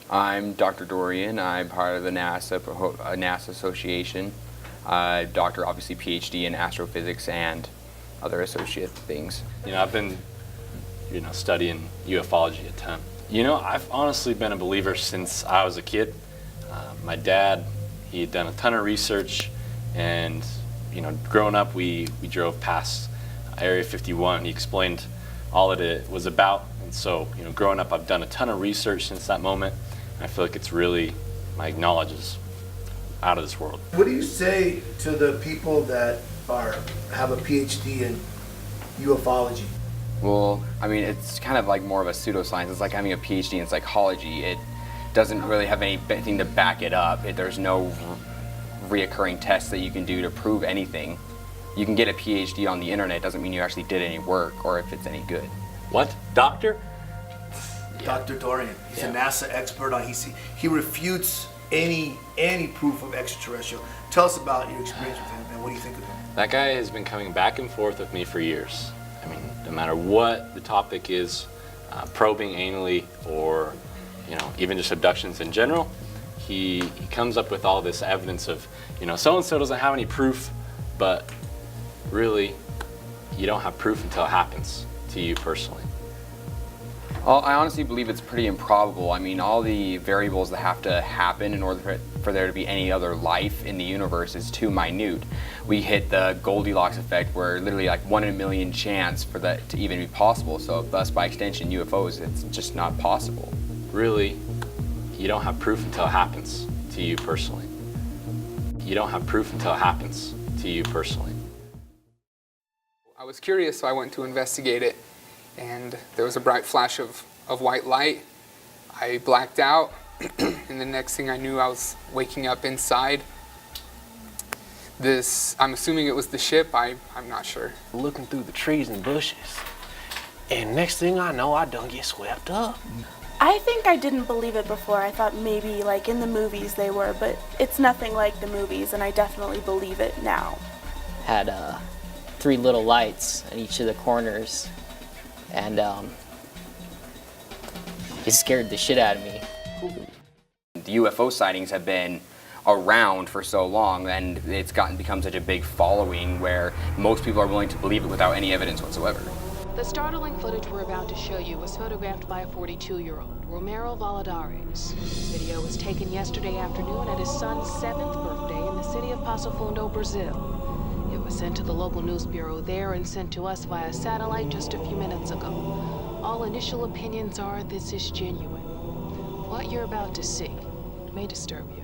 I'm Dr. Dorian. I'm part of the NASA Association. Doctor, obviously Ph.D. in astrophysics and other associate things. I've been, studying ufology a ton. I've honestly been a believer since I was a kid. My dad, he had done a ton of research, and growing up, we drove past Area 51. He explained all that it was about, and so growing up, I've done a ton of research since that moment. And I feel like it's really, my knowledge is out of this world. What do you say to the people that have a PhD in ufology? Well, I mean, it's kind of like more of a pseudoscience. It's like having a PhD in psychology. It doesn't really have anything to back it up. There's no reoccurring tests that you can do to prove anything. You can get a PhD on the internet. It doesn't mean you actually did any work or if it's any good. What? Doctor? Dr. Dorian. He's a NASA expert on. He refutes any proof of extraterrestrial. Tell us about your experience with him and what do you think of him? That guy has been coming back and forth with me for years. I mean, no matter what the topic is, probing anally or even just abductions in general, he comes up with all this evidence of so-and-so doesn't have any proof, but really you don't have proof until it happens to you personally. Well, I honestly believe it's pretty improbable. I mean, all the variables that have to happen in order for there to be any other life in the universe is too minute. We hit the Goldilocks effect where literally like 1 in a million chance for that to even be possible. So thus, by extension, UFOs, it's just not possible. Really, you don't have proof until it happens to you personally. You don't have proof until it happens to you personally. I was curious, so I went to investigate it. And there was a bright flash of white light. I blacked out, and the next thing I knew, I was waking up inside this, I'm assuming it was the ship, I'm not sure. Looking through the trees and bushes, and next thing I know, I done get swept up. I think I didn't believe it before. I thought maybe like in the movies they were, but it's nothing like the movies, and I definitely believe it now. Had 3 little lights at each of the corners. And it scared the shit out of me. The UFO sightings have been around for so long, and it's become such a big following where most people are willing to believe it without any evidence whatsoever. The startling footage we're about to show you was photographed by a 42-year-old, Romero Valadares. Video was taken yesterday afternoon at his son's 7th birthday in the city of Passo Fundo, Brazil. It was sent to the local news bureau there and sent to us via satellite just a few minutes ago. All initial opinions are this is genuine. What you're about to see may disturb you.